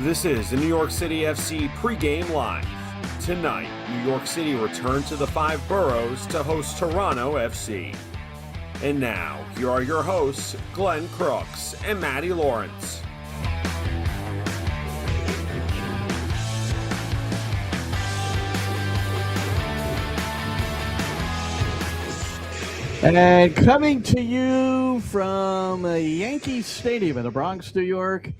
This is the New York City FC Pregame Live. Tonight, New York City return to the five boroughs to host Toronto FC. And now, here are your hosts, Glenn Crooks and Matty Lawrence. And coming to you from Yankee Stadium in the Bronx, New York,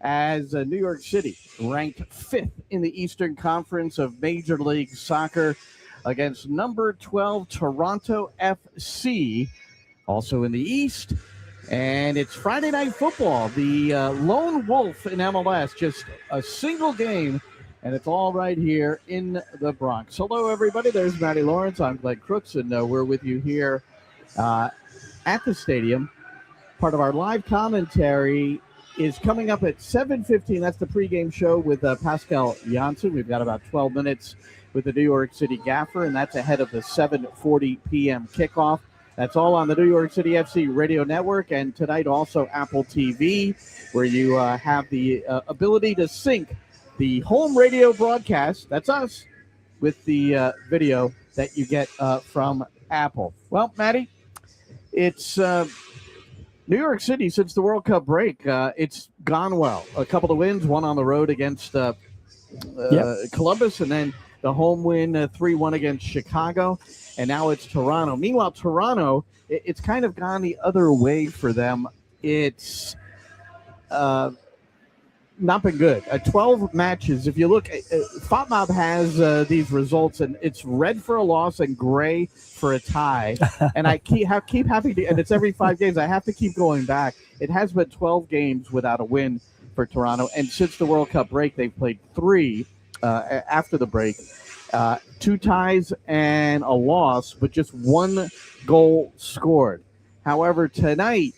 as New York City ranked 5th in the Eastern Conference of Major League Soccer against number 12 Toronto FC, also in the East. And it's Friday Night Football, the lone wolf in MLS, just a single game, and it's all right here in the Bronx. Hello, everybody. There's Matty Lawrence. I'm Glenn Crooks, and we're with you here at the stadium. Part of our live commentary is coming up at 7:15. That's the pregame show with Pascal Janssen. We've got about 12 minutes with the New York City Gaffer, and that's ahead of the 7:40 p.m. kickoff. That's all on the New York City FC radio network, and tonight also Apple TV, where you have the ability to sync the home radio broadcast, that's us, with the video that you get from Apple. Well, Matty, it's New York City since the World Cup break. It's gone well. A couple of wins, one on the road against Columbus, and then the home win 3-1 against Chicago, and now it's Toronto. Meanwhile, Toronto, it's kind of gone the other way for them. It's not been good. 12 matches. If you look, FOTMOB has these results, and it's red for a loss and gray for a tie. And I keep having to, and it's every 5 games. I have to keep going back. It has been 12 games without a win for Toronto, and since the World Cup break, they've played 3 after the break. 2 ties and a loss, but just 1 goal scored. However, tonight,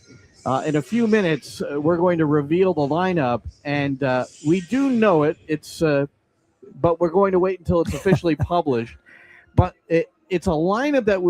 in a few minutes, we're going to reveal the lineup, and we do know it. It's, but we're going to wait until it's officially published. But it's a lineup that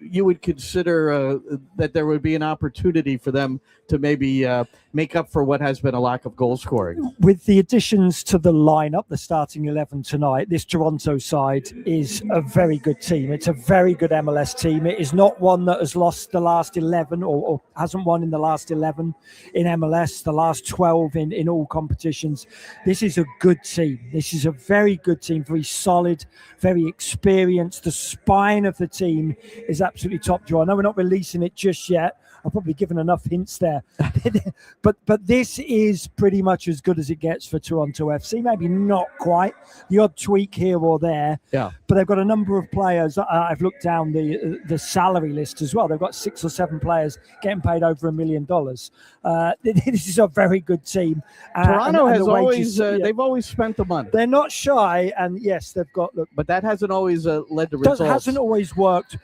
you would consider that there would be an opportunity for them to maybe make up for what has been a lack of goal scoring. With the additions to the lineup, the starting 11 tonight, this Toronto side is a very good team. It's a very good MLS team. It is not one that has lost the last 11 or hasn't won in the last 11 in MLS, the last 12 in all competitions. This is a good team. This is a very good team, very solid, very experienced. The spine of the team is absolutely top drawer. I know we're not releasing it just yet. I've probably given enough hints there. but this is pretty much as good as it gets for Toronto FC. Maybe not quite. The odd tweak here or there. Yeah. But they've got a number of players. I've looked down the salary list as well. They've got 6 or 7 players getting paid over $1 million. This is a very good team. Toronto has always, they've always spent the money. They're not shy. And yes, they've got, but that hasn't always led to results. That hasn't always worked.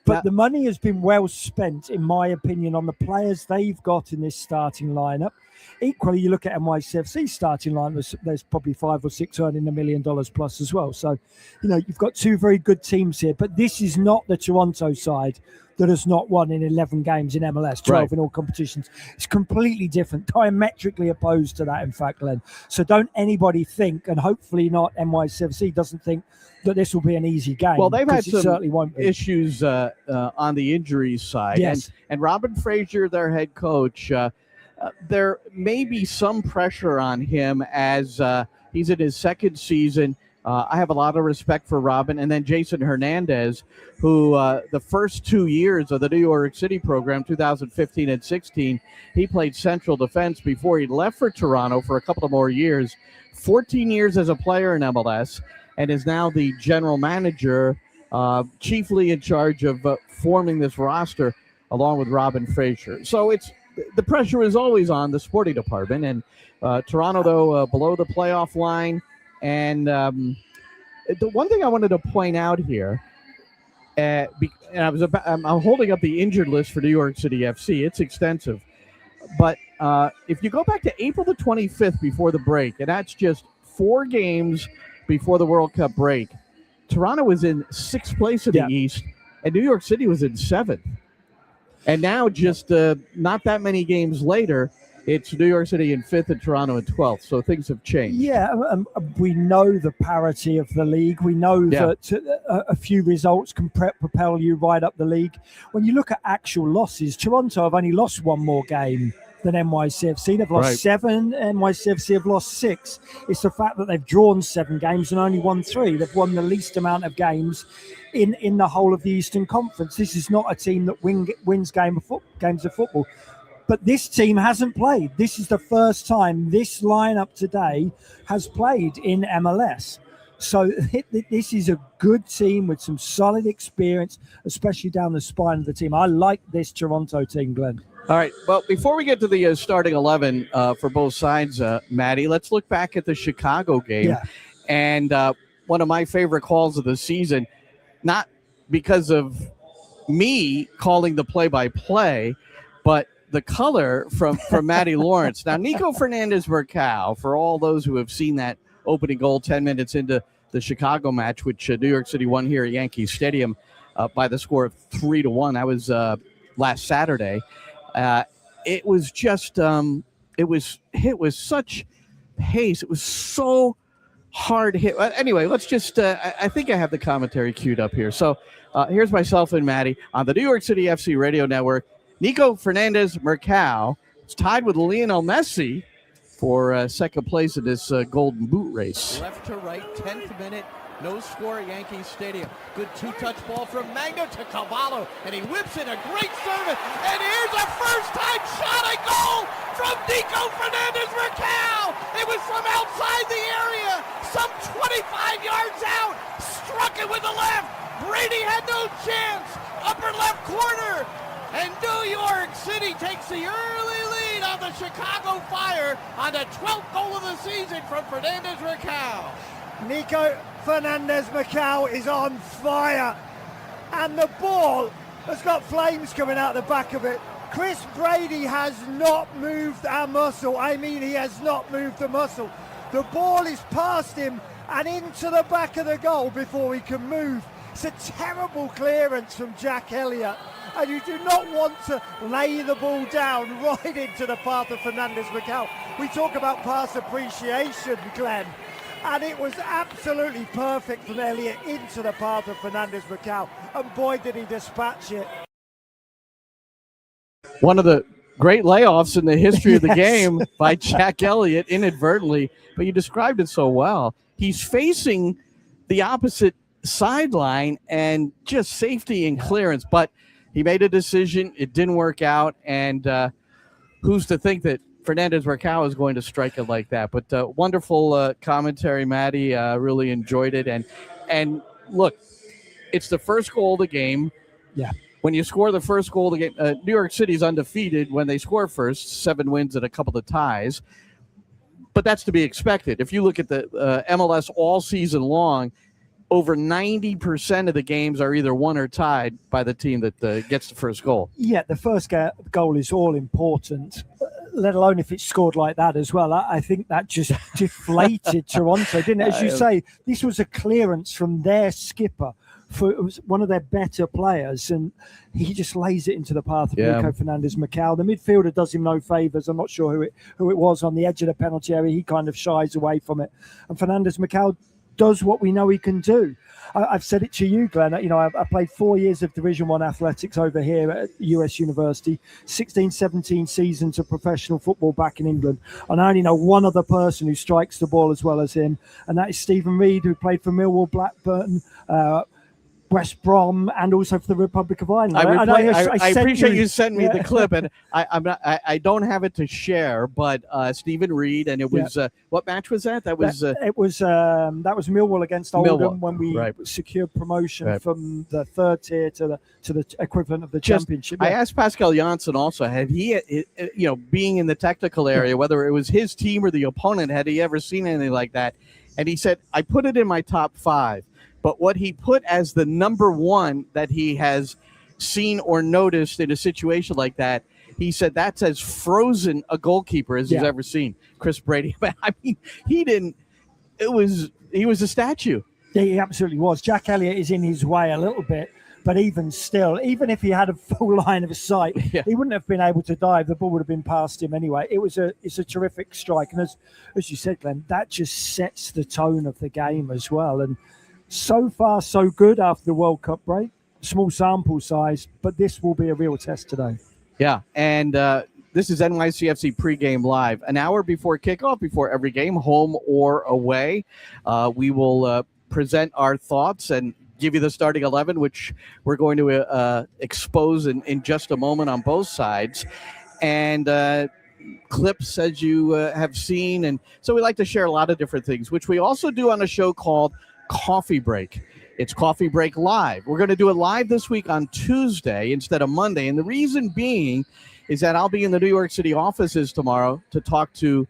But the money has been well spent, in my opinion, on the players they've got in this starting lineup. Equally, you look at NYCFC's starting lineup, there's probably 5 or 6 earning $1 million plus as well. So, you've got 2 very good teams here. But this is not the Toronto side that has not won in 11 games in MLS, 12 in all competitions. It's completely different, diametrically opposed to that, in fact, Glenn. So don't anybody think, and hopefully not NYCFC doesn't think, that this will be an easy game. Well, they've had some issues on the injuries side. Yes. And Robin Fraser, their head coach, there may be some pressure on him as he's in his second season. I have a lot of respect for Robin. And then Jason Hernandez, who the first 2 years of the New York City program, 2015 and 16, he played central defense before he left for Toronto for a couple of more years. 14 years as a player in MLS, and is now the general manager, chiefly in charge of forming this roster along with Robin Fraser. So the pressure is always on the sporting department. And Toronto, though, below the playoff line. And the one thing I wanted to point out here, I'm holding up the injured list for New York City FC. It's extensive. But if you go back to April the 25th before the break, and that's just 4 games before the World Cup break, Toronto was in 6th place in the East, and New York City was in 7th. And now, just not that many games later, It's New York City in 5th and Toronto in 12th, so things have changed. Yeah, we know the parity of the league. We know that a few results can propel you right up the league. When you look at actual losses, Toronto have only lost one more game than NYCFC. They've lost 7. NYCFC have lost 6. It's the fact that they've drawn 7 games and only won 3. They've won the least amount of games in the whole of the Eastern Conference. This is not a team that wins games of football. But this team hasn't played. This is the first time this lineup today has played in MLS. So this is a good team with some solid experience, especially down the spine of the team. I like this Toronto team, Glenn. All right. Well, before we get to the starting 11 for both sides, Matty, let's look back at the Chicago game. Yeah. And one of my favorite calls of the season, not because of me calling the play-by-play, but the color from Matty Lawrence. Now, Nico Fernandez-Mercado, for all those who have seen that opening goal 10 minutes into the Chicago match, which New York City won here at Yankee Stadium by the score of 3-1. That was last Saturday. It was just it was hit with such pace. It was so hard hit. Anyway, let's just I think I have the commentary queued up here. So here's myself and Matty on the New York City FC radio network. Nico Fernandez-Mercado is tied with Lionel Messi for second place in this Golden Boot race. Left to right, 10th minute, no score at Yankee Stadium. Good two-touch ball from Magno to Cavallo, and he whips in a great service. And here's a first-time shot at goal from Nico Fernandez-Mercado. It was from outside the area, some 25 yards out. Struck it with the left. Brady had no chance. Upper left corner. And New York City takes the early lead on the Chicago Fire on the 12th goal of the season from Fernandez-Mercado. Nico Fernandez-Mercado is on fire. And the ball has got flames coming out the back of it. Chris Brady has not moved a muscle. I mean, he has not moved the muscle. The ball is past him and into the back of the goal before he can move. It's a terrible clearance from Jack Elliott. And you do not want to lay the ball down right into the path of Fernandez-Mercado. We talk about pass appreciation, Glenn. And it was absolutely perfect from Elliott into the path of Fernandez-Mercado. And boy, did he dispatch it. One of the great layoffs in the history of the game by Jack Elliott inadvertently, but you described it so well. He's facing the opposite sideline and just safety and clearance, but he made a decision. It didn't work out, and who's to think that Fernandez-Mercado is going to strike it like that? But wonderful commentary, Matty. Really enjoyed it. And look, it's the first goal of the game. Yeah. When you score the first goal of the game, New York City's undefeated when they score first, 7 wins and a couple of ties. But that's to be expected. If you look at the MLS all season long, over 90% of the games are either won or tied by the team that gets the first goal. Yeah, the first goal is all important, let alone if it's scored like that as well. I think that just deflated Toronto, didn't it? As you say, this was a clearance from their skipper. It was one of their better players, and he just lays it into the path of Nico Fernandez-Mercado. The midfielder does him no favours. I'm not sure who it was on the edge of the penalty area. He kind of shies away from it. And Fernandez-Mercado does what we know he can do. I've said it to you, Glenn. You know, I played 4 years of Division 1 athletics over here at US University, 16, 17 seasons of professional football back in England. And I only know one other person who strikes the ball as well as him, and that is Stephen Reed, who played for Millwall, Blackburn, West Brom, and also for the Republic of Ireland. I appreciate you sending me the clip, and I don't have it to share. But Stephen Reed, and it was what match was that? That was Millwall against Oldham Millwall. when we secured promotion from the third tier to the equivalent of the championship. I asked Pascal Janssen also, had he, being in the technical area, whether it was his team or the opponent, had he ever seen anything like that? And he said, I put it in my top 5. But what he put as the number 1 that he has seen or noticed in a situation like that, he said that's as frozen a goalkeeper as he's ever seen, Chris Brady. But I mean, he was a statue. Yeah, he absolutely was. Jack Elliott is in his way a little bit, But even still, even if he had a full line of sight, he wouldn't have been able to dive. The ball would have been past him anyway. It's a terrific strike. And as you said, Glenn, that just sets the tone of the game as well. And so far, so good after the World Cup break. Small sample size, but this will be a real test today. Yeah, and this is NYCFC Pregame Live. An hour before kickoff, before every game, home or away, we will present our thoughts and give you the starting 11, which we're going to expose in just a moment on both sides. And clips, as you have seen. And so we like to share a lot of different things, which we also do on a show called Coffee Break. It's Coffee Break Live. We're going to do it live this week on Tuesday instead of Monday. And the reason being is that I'll be in the New York City offices tomorrow to talk to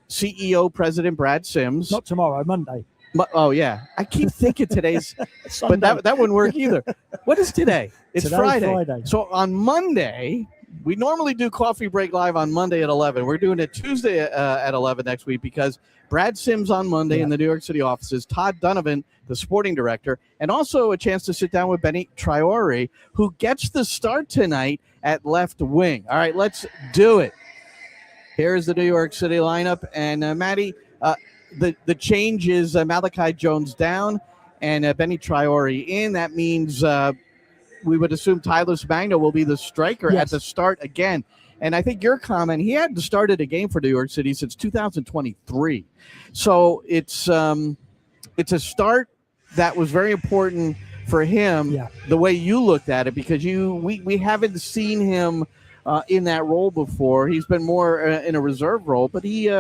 CEO President Brad Sims. Not tomorrow, Monday. Oh, yeah. I keep thinking today's, but that wouldn't work either. What is today? It's Friday. So on Monday, we normally do Coffee Break Live on Monday at 11. We're doing it Tuesday at 11 next week because Brad Sims on Monday in the New York City offices, Todd Donovan, the sporting director, and also a chance to sit down with Benny Traore, who gets the start tonight at left wing. All right, let's do it. Here's the New York City lineup. And, Matty, the change is Malachi Jones down and Benny Traore in. That means we would assume Tyler Magno will be the striker at the start again. And I think your comment, he hadn't started a game for New York City since 2023. So it's a start that was very important for him, the way you looked at it, because we haven't seen him in that role before. He's been more in a reserve role, but he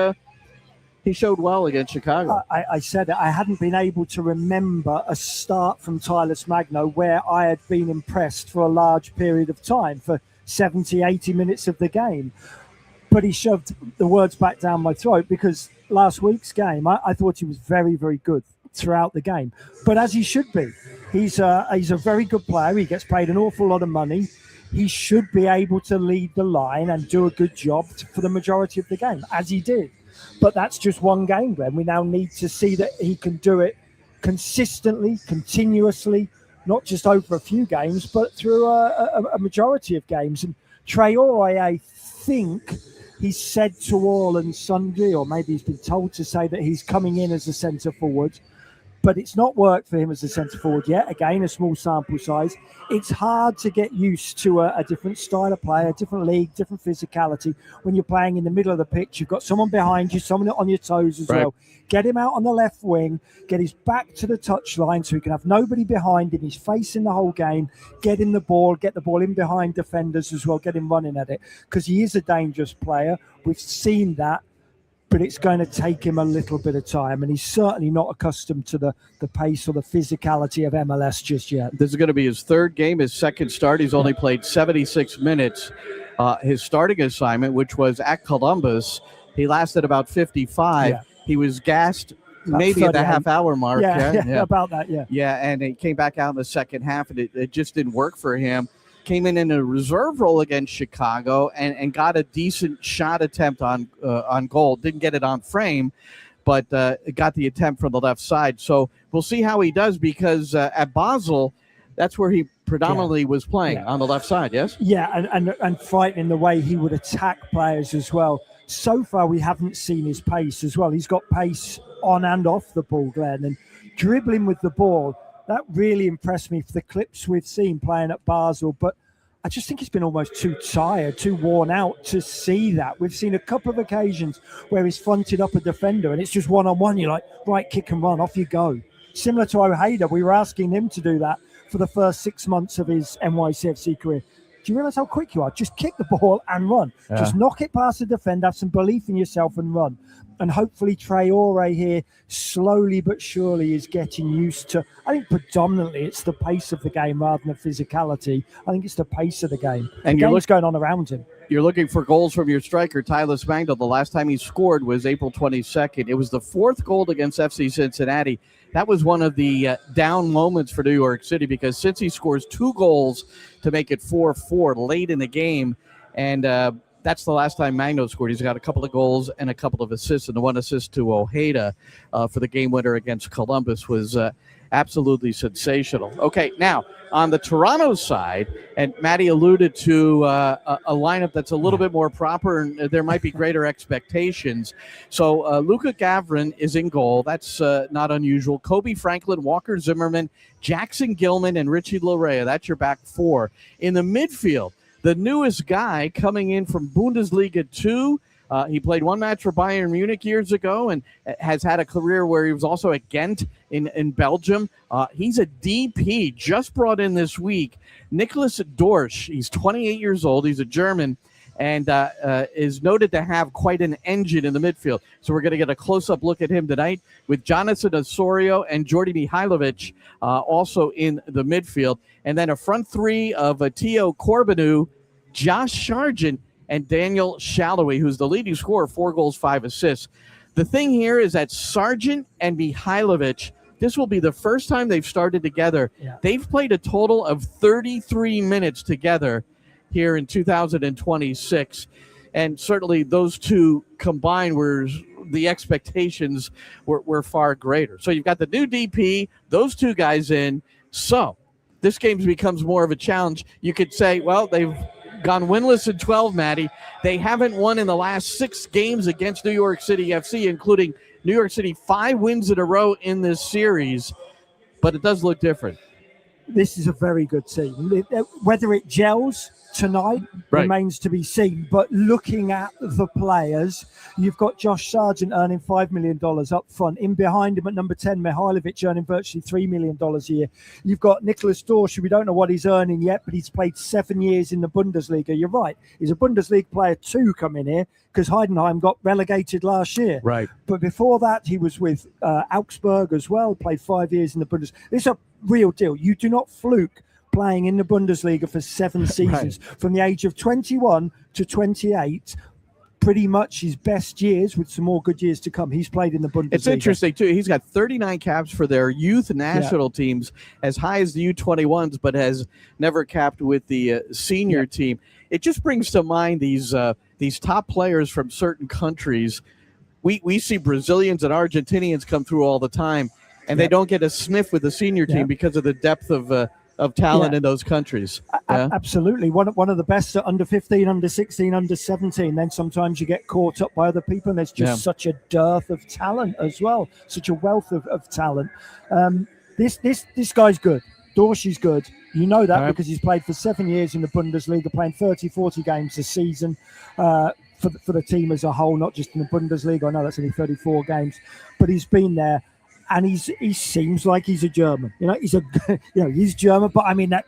showed well against Chicago. I said it. I hadn't been able to remember a start from Tyler Magno where I had been impressed for a large period of time, for 70, 80 minutes of the game. But he shoved the words back down my throat because last week's game, I thought he was very, very good throughout the game. But as he should be, he's a very good player. He gets paid an awful lot of money. He should be able to lead the line and do a good job for the majority of the game, as he did. But that's just one game, Glenn. We now need to see that he can do it consistently, continuously, not just over a few games, but through a majority of games. And Traore, I think he's said to all and sundry, or maybe he's been told to say that he's coming in as a centre forward. But it's not worked for him as a centre forward yet. Again, a small sample size. It's hard to get used to a different style of play, a different league, different physicality. When you're playing in the middle of the pitch, you've got someone behind you, someone on your toes as well. Get him out on the left wing, get his back to the touchline so he can have nobody behind him. He's facing the whole game. Get him the ball, get the ball in behind defenders as well, get him running at it. Because he is a dangerous player. We've seen that. But it's going to take him a little bit of time, and he's certainly not accustomed to the pace or the physicality of MLS just yet. This is going to be his third game, his second start. He's only played 76 minutes. His starting assignment, which was at Columbus, he lasted about 55. Yeah. He was gassed maybe at the half-hour mark. Yeah, about that, Yeah, and he came back out in the second half, and it just didn't work for him. Came in a reserve role against Chicago and got a decent shot attempt on goal. Didn't get it on frame, but got the attempt from the left side. So we'll see how he does because at Basel, that's where he predominantly was playing on the left side, yes? Yeah, and frightening the way he would attack players as well. So far, we haven't seen his pace as well. He's got pace on and off the ball, Glenn, and dribbling with the ball. That really impressed me for the clips we've seen playing at Basel. But I just think he's been almost too tired, too worn out to see that. We've seen a couple of occasions where he's fronted up a defender and it's just one-on-one. You're like, right, kick and run, off you go. Similar to Ojeda, we were asking him to do that for the first 6 months of his NYCFC career. Do you realise how quick you are? Just kick the ball and run. Yeah. Just knock it past the defender, have some belief in yourself and run. And hopefully Traore here, slowly but surely, is getting used to, I think predominantly it's the pace of the game rather than the physicality. I think it's the pace of the game. And the game's going on around him. You're looking for goals from your striker, Tyler Magno. The last time he scored was April 22nd. It was the fourth goal against FC Cincinnati. That was one of the down moments for New York City because since he scores 2 goals to make it 4-4 late in the game, and that's the last time Magno scored. He's got a couple of goals and a couple of assists, and the one assist to Ojeda for the game winner against Columbus was absolutely sensational. Okay, now on the Toronto side, and Matty alluded to a lineup that's a little bit more proper, and there might be greater expectations. So Luka Gavrin is in goal. That's not unusual. Kobe Franklin, Walker Zimmerman, Jackson Gilman, and Richie Larea. That's your back four. In the midfield, the newest guy coming in from Bundesliga 2. He played one match for Bayern Munich years ago and has had a career where he was also at Ghent in Belgium. He's a DP just brought in this week. Nicholas Dorsch, he's 28 years old. He's a German and is noted to have quite an engine in the midfield. So we're going to get a close-up look at him tonight with Jonathan Osorio and Jordi Mihailovic also in the midfield. And then a front three of Teo Corbinu, Josh Sargent, and Daniel Shallowy, who's the leading scorer, 4 goals, 5 assists. The thing here is that Sargent and Mihailovic, this will be the first time they've started together. Yeah. They've played a total of 33 minutes together here in 2026. And certainly those two combined were the expectations were far greater. So you've got the new DP, those two guys in. So this game becomes more of a challenge. You could say, well, they've gone winless in 12, Matty. They haven't won in the last 6 games against New York City FC, including New York City 5 wins in a row in this series. But it does look different. This is a very good team. Whether it gels tonight remains to be seen. But looking at the players, you've got Josh Sargent earning $5 million up front. In behind him at number 10, Mihailovic earning virtually $3 million a year. You've got Nicholas Dorsch, we don't know what he's earning yet, but he's played 7 years in the Bundesliga. You're right. He's a Bundesliga player too coming here because Heidenheim got relegated last year. Right. But before that, he was with Augsburg as well, played 5 years in the Bundesliga. It's a real deal. You do not fluke playing in the Bundesliga for 7 seasons. Right. From the age of 21 to 28, pretty much his best years with some more good years to come. He's played in the Bundesliga. It's interesting, too. He's got 39 caps for their youth national teams, as high as the U21s, but has never capped with the senior team. It just brings to mind these top players from certain countries. We see Brazilians and Argentinians come through all the time, and they don't get a sniff with the senior team because of the depth of talent in those countries. Absolutely. One of the best at under 15, under 16, under 17. Then sometimes you get caught up by other people, and there's just such a dearth of talent as well, such a wealth of talent. This guy's good. Dorsch is good. You know that because he's played for 7 years in the Bundesliga, playing 30, 40 games a season for the team as a whole, not just in the Bundesliga. I know that's only 34 games, but he's been there. And he seems like he's a German. He's German, but I mean that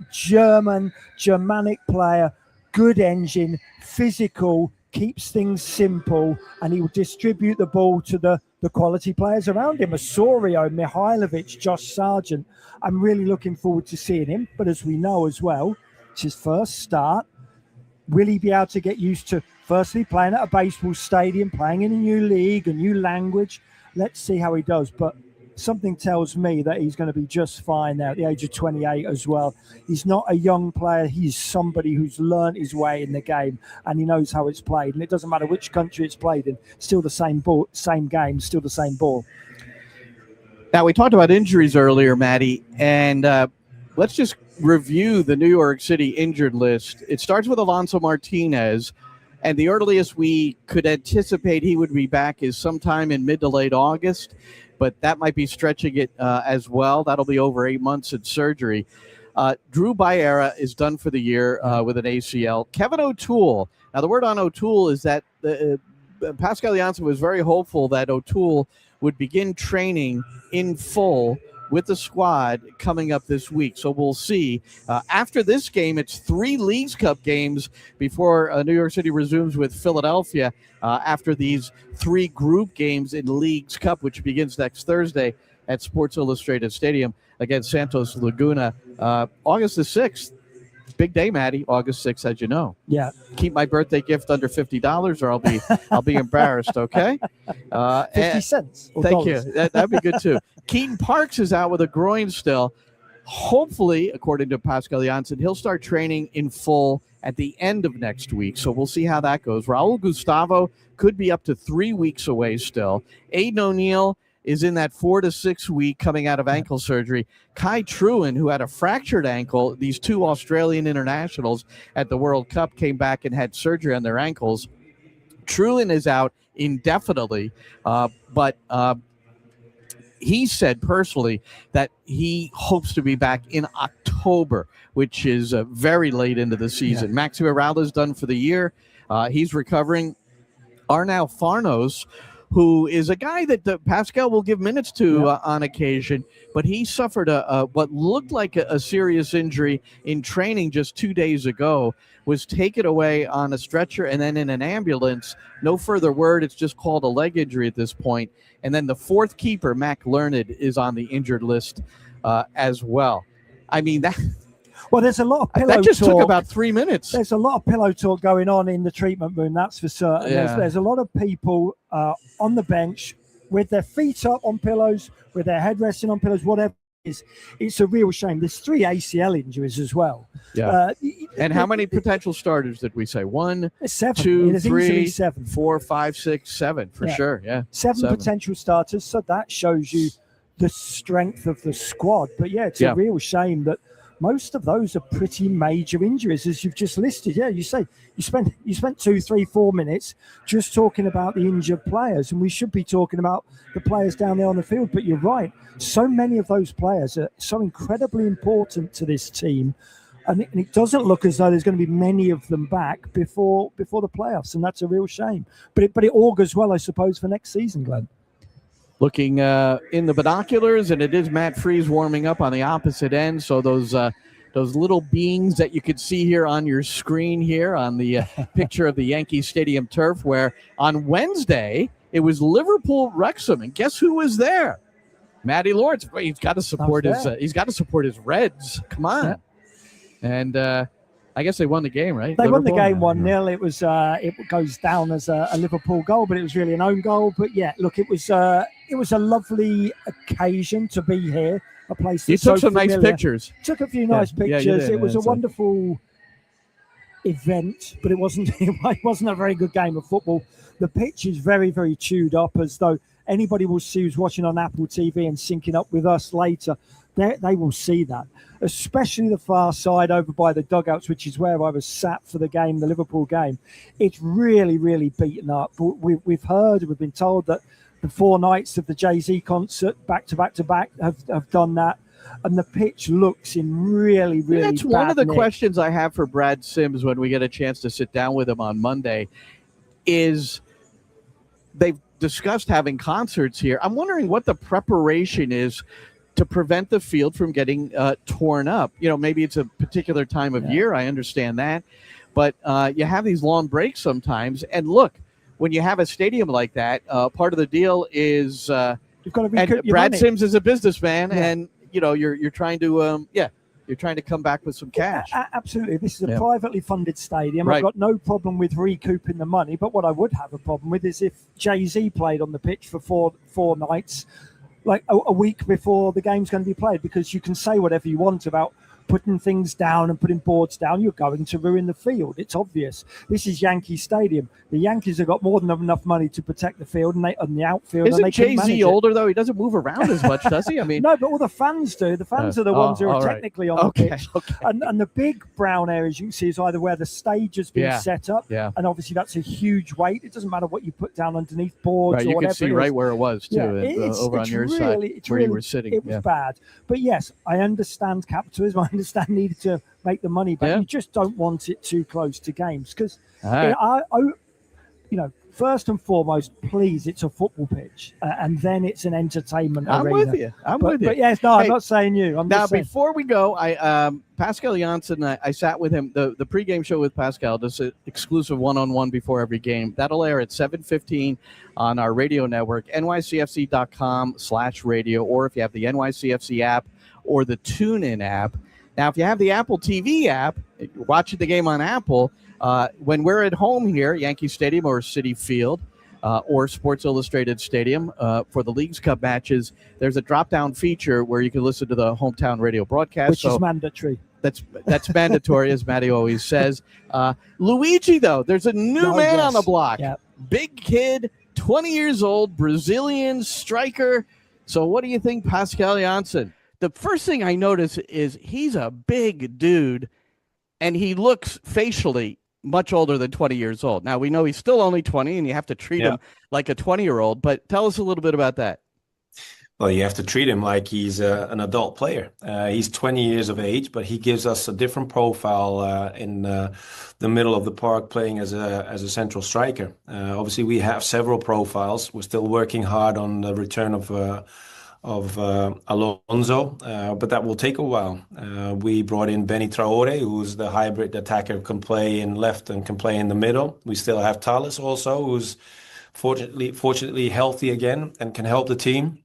Germanic player, good engine, physical, keeps things simple, and he will distribute the ball to the quality players around him. Osorio, Mihailovic, Josh Sargent. I'm really looking forward to seeing him. But as we know as well, it's his first start. Will he be able to get used to, firstly, playing at a baseball stadium, playing in a new league, a new language? Let's see how he does. But something tells me that he's going to be just fine there at the age of 28 as well. He's not a young player. He's somebody who's learned his way in the game, and he knows how it's played. And it doesn't matter which country it's played in. Still the same ball, same game, still the same ball. Now, we talked about injuries earlier, Matty, and let's just review the New York City injured list. It starts with Alonso Martinez, and the earliest we could anticipate he would be back is sometime in mid to late August. But that might be stretching it as well. That'll be over 8 months in surgery. Drew Baera is done for the year with an ACL. Kevin O'Toole. Now, the word on O'Toole is that Pascal Janssen was very hopeful that O'Toole would begin training in full with the squad coming up this week. So we'll see. After this game, it's 3 Leagues Cup games before New York City resumes with Philadelphia after these 3 group games in Leagues Cup, which begins next Thursday at Sports Illustrated Stadium against Santos Laguna. August the 6th. Big day, Matty. August 6th, as you know. Yeah. Keep my birthday gift under $50, or I'll be embarrassed. Okay. 50 cents. Thank you. That'd be good too. Keaton Parks is out with a groin still. Hopefully, according to Pascal Janssen, he'll start training in full at the end of next week. So we'll see how that goes. Raul Gustavo could be up to 3 weeks away still. Aiden O'Neill is in that 4 to 6 week coming out of ankle surgery. Kai Truin, who had a fractured ankle, these two Australian internationals at the World Cup came back and had surgery on their ankles. Truin is out indefinitely, but he said personally that he hopes to be back in October, which is very late into the season. Yeah. Maxi Morales done for the year. He's recovering. Arnau Farnos, who is a guy that Pascal will give minutes to on occasion, but he suffered what looked like a serious injury in training just 2 days ago, was taken away on a stretcher and then in an ambulance. No further word. It's just called a leg injury at this point. And then the fourth keeper, Mac Learned, is on the injured list as well. I mean, that... Well, there's a lot of pillow talk. That just took about 3 minutes. There's a lot of pillow talk going on in the treatment room, that's for certain. Yeah. There's a lot of people on the bench with their feet up on pillows, with their head resting on pillows, whatever it is. It's a real shame. There's 3 ACL injuries as well. Yeah. And how many potential starters did we say? 1, 7, 2, 3, 7, 4, 5, 6, 7 for sure. Yeah. 7 potential starters. So that shows you the strength of the squad. But it's a real shame that most of those are pretty major injuries, as you've just listed. Yeah, you say you spent 2, 3, 4 minutes just talking about the injured players, and we should be talking about the players down there on the field. But you're right, so many of those players are so incredibly important to this team, and it doesn't look as though there's going to be many of them back before the playoffs, and that's a real shame. But it augurs well, I suppose, for next season, Glenn. Looking in the binoculars, and it is Matt Freese warming up on the opposite end. So those little beings that you could see here on your screen here on the picture of the Yankee Stadium turf, where on Wednesday it was Liverpool-Wrexham, and guess who was there? Matty Lawrence. He's got to support his Reds. Come on, and I guess they won the game, right? They won the game 1-0. It was it goes down as a Liverpool goal, but it was really an own goal. But look, it was a lovely occasion to be here. A place. You took some nice pictures. Took a few nice pictures. Yeah, it was a wonderful event, but it wasn't a very good game of football. The pitch is very, very chewed up, as though anybody will see who's watching on Apple TV and syncing up with us later. They will see that, especially the far side over by the dugouts, which is where I was sat for the game, the Liverpool game. It's really, really beaten up. We've been told that the 4 nights of the Jay-Z concert, back to back, have done that. And the pitch looks in really, really That's bad one of the nick. questions I have for Brad Sims when we get a chance to sit down with him on Monday is they've discussed having concerts here. I'm wondering what the preparation is to prevent the field from getting torn up. Maybe it's a particular time of year. I understand that. But you have these long breaks sometimes. And look, when you have a stadium like that, part of the deal is you've got to recoup your Brad money. Sims is a businessman, and you're trying to you're trying to come back with some cash. Absolutely. This is a privately funded stadium. Right. I've got no problem with recouping the money, but what I would have a problem with is if Jay-Z played on the pitch for four nights, like a week before the game's going to be played, because you can say whatever you want about putting things down and putting boards down. You're going to ruin the field. It's obvious. This is Yankee Stadium. The Yankees have got more than enough money to protect the field and the outfield. Isn't Jay-Z older, though? He doesn't move around as much, does he? I mean, no, but all the fans do. The fans are the ones who are technically on the pitch. Okay. And the big brown areas you can see is either where the stage has been set up, and obviously that's a huge weight. It doesn't matter what you put down underneath boards or whatever. You can see right where it was, too, over on your side where you were sitting. It was bad. But yes, I understand capitalism. I understand needed to make the money, but you just don't want it too close to games, because first and foremost, please, it's a football pitch, and then it's an entertainment arena. I'm with you. But yes, no, I'm not saying you. Before we go, Pascal Janssen, I sat with him. The pregame show with Pascal, does an exclusive one-on-one before every game. That'll air at 7:15 on our radio network, nycfc.com/radio, or if you have the NYCFC app or the TuneIn app. Now, if you have the Apple TV app, watching the game on Apple, when we're at home here, Yankee Stadium or Citi Field or Sports Illustrated Stadium for the Leagues Cup matches, there's a drop-down feature where you can listen to the hometown radio broadcast. Which is mandatory. That's mandatory, as Matty always says. Luigi, though, there's a new man on the block. Yep. Big kid, 20 years old, Brazilian striker. So what do you think, Pascal Janssen? The first thing I notice is he's a big dude, and he looks facially much older than 20 years old. Now, we know he's still only 20, and you have to treat him like a 20-year-old, but tell us a little bit about that. Well, you have to treat him like he's an adult player. He's 20 years of age, but he gives us a different profile in the middle of the park, playing as a central striker. Obviously, we have several profiles. We're still working hard on the return of Alonso, but that will take a while. We brought in Benny Traore, who's the hybrid attacker, can play in left and can play in the middle. We still have Thales also, who's fortunately healthy again and can help the team.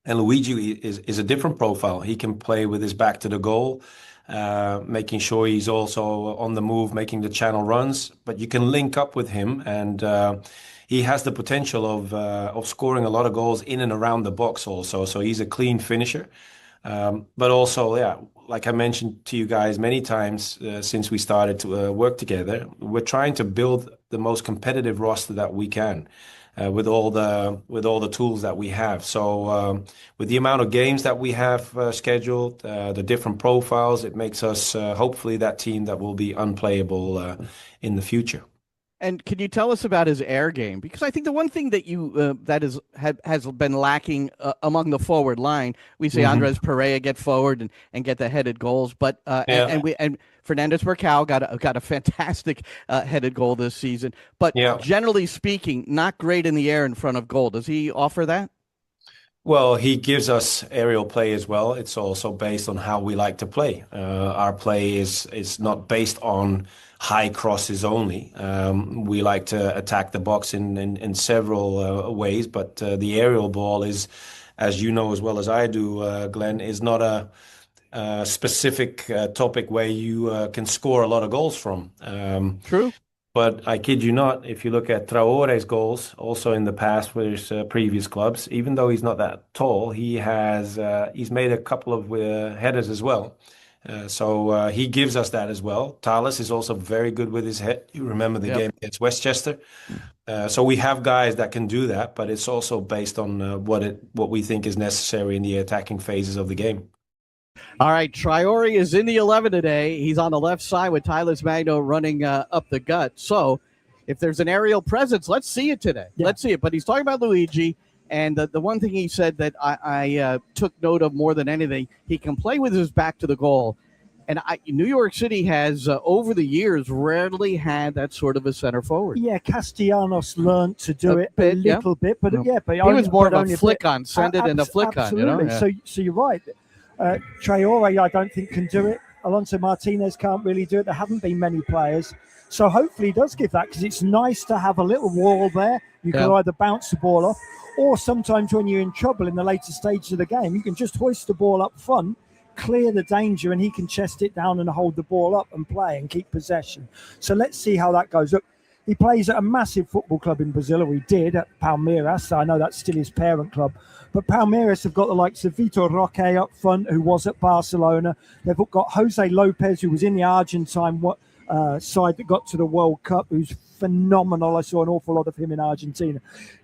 And Luigi is a different profile. He can play with his back to the goal, making sure he's also on the move, making the channel runs. But you can link up with him, and he has the potential of scoring a lot of goals in and around the box also. So he's a clean finisher. But also, like I mentioned to you guys many times since we started to work together, we're trying to build the most competitive roster that we can. With all the tools that we have. So with the amount of games that we have scheduled, the different profiles, it makes us hopefully that team that will be unplayable in the future. And can you tell us about his air game? Because I think the one thing that you has been lacking among the forward line, we see Andres Pereira get forward and get the headed goals, but and Fernandez Mercado got a fantastic headed goal this season. But generally speaking, not great in the air in front of goal. Does he offer that? Well, he gives us aerial play as well. It's also based on how we like to play. Our play is not based on high crosses only. We like to attack the box in several ways, but the aerial ball is, as you know as well as I do, Glenn, is not a specific topic where you can score a lot of goals from. True. But I kid you not, if you look at Traore's goals, also in the past with his previous clubs, even though he's not that tall, he's made a couple of headers as well. So he gives us that as well. Thales is also very good with his head. You remember the game against Westchester. So we have guys that can do that, but it's also based on what we think is necessary in the attacking phases of the game. All right, Traore is in the 11 today. He's on the left side with Tyler Magno running up the gut. So if there's an aerial presence, let's see it today. Yeah. Let's see it. But he's talking about Luigi, and the one thing he said that I took note of more than anything, he can play with his back to the goal. And New York City has, over the years, rarely had that sort of a center forward. Yeah, Castellanos learned to do it a little bit, but but he was more of a flick on, send it in a flick on. You know? So you're right. Traore, I don't think, can do it. Alonso Martinez can't really do it. There haven't been many players. So hopefully he does give that, because it's nice to have a little wall there. You can either bounce the ball off, or sometimes when you're in trouble in the later stages of the game, you can just hoist the ball up front, clear the danger, and he can chest it down and hold the ball up and play and keep possession. So let's see how that goes. Look, he plays at a massive football club in Brazil, or he did at Palmeiras. I know that's still his parent club. But Palmeiras have got the likes of Vitor Roque up front, who was at Barcelona. They've got Jose Lopez, who was in the Argentine side that got to the World Cup, who's phenomenal. I saw an awful lot of him in Argentina.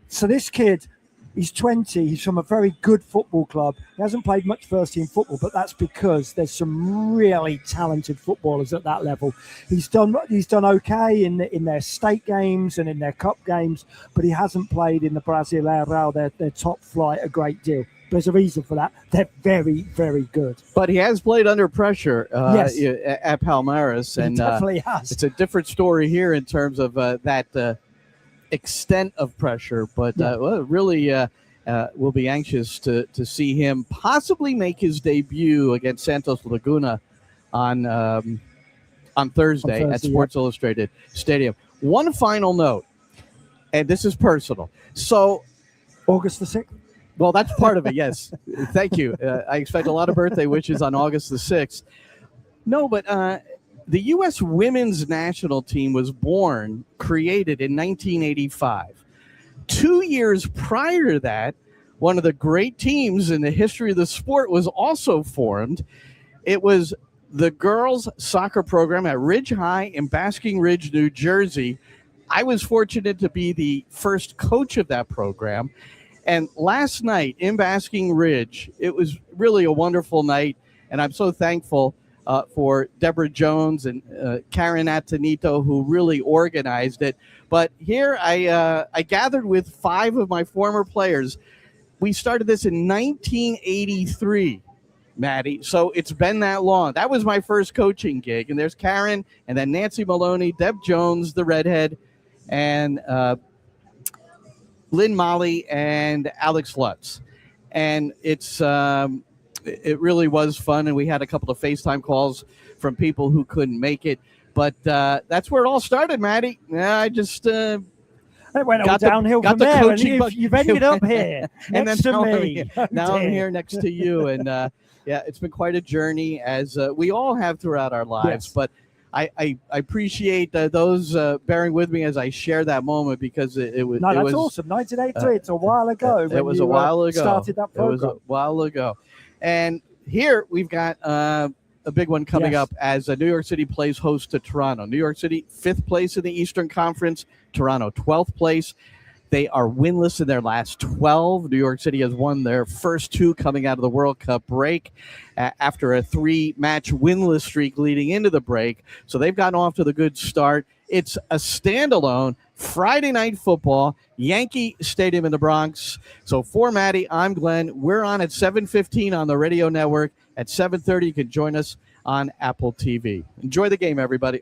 So this kid, he's 20. He's from a very good football club. He hasn't played much first-team football, but that's because there's some really talented footballers at that level. He's done okay in their state games and in their cup games, but he hasn't played in the Brasileirão, their top flight, a great deal. There's a reason for that. They're very, very good. But he has played under pressure at Palmeiras. And he definitely has. It's a different story here in terms of that extent of pressure. But really we'll be anxious to see him possibly make his debut against Santos Laguna on Thursday at Sports Illustrated Stadium. One final note, and this is personal. So August the 6th? Well, that's part of it, yes. Thank you. I expect a lot of birthday wishes on August the 6th. No, but the U.S. women's national team was created in 1985. 2 years prior to that, one of the great teams in the history of the sport was also formed. It was the girls' soccer program at Ridge High in Basking Ridge, New Jersey. I was fortunate to be the first coach of that program. And last night in Basking Ridge, it was really a wonderful night, and I'm so thankful for Deborah Jones and Karen Atenito, who really organized it. But here I gathered with 5 of my former players. We started this in 1983, Maddie. So it's been that long. That was my first coaching gig. And there's Karen, and then Nancy Maloney, Deb Jones, the redhead, and Lynn Molly, and Alex Lutz. And it really was fun. And we had a couple of FaceTime calls from people who couldn't make it. But that's where it all started, Maddie. I just... it went all downhill from there, and you've ended up here next to me. Now I'm here next to you, and yeah, it's been quite a journey, as we all have throughout our lives. Yes. But I appreciate those bearing with me as I share that moment, because it was awesome. 1983. It's a while ago. It was a while ago. Started that program. It was a while ago, and here we've got a big one coming up as New York City plays host to Toronto. New York City, 5th place in the Eastern Conference. Toronto, 12th place. They are winless in their last 12. New York City has won their first 2 coming out of the World Cup break after a 3-match winless streak leading into the break. So they've gotten off to the good start. It's a standalone Friday night football, Yankee Stadium in the Bronx. So for Maddie, I'm Glenn. We're on at 7:15 on the radio network. At 7:30, you can join us on Apple TV. Enjoy the game, everybody.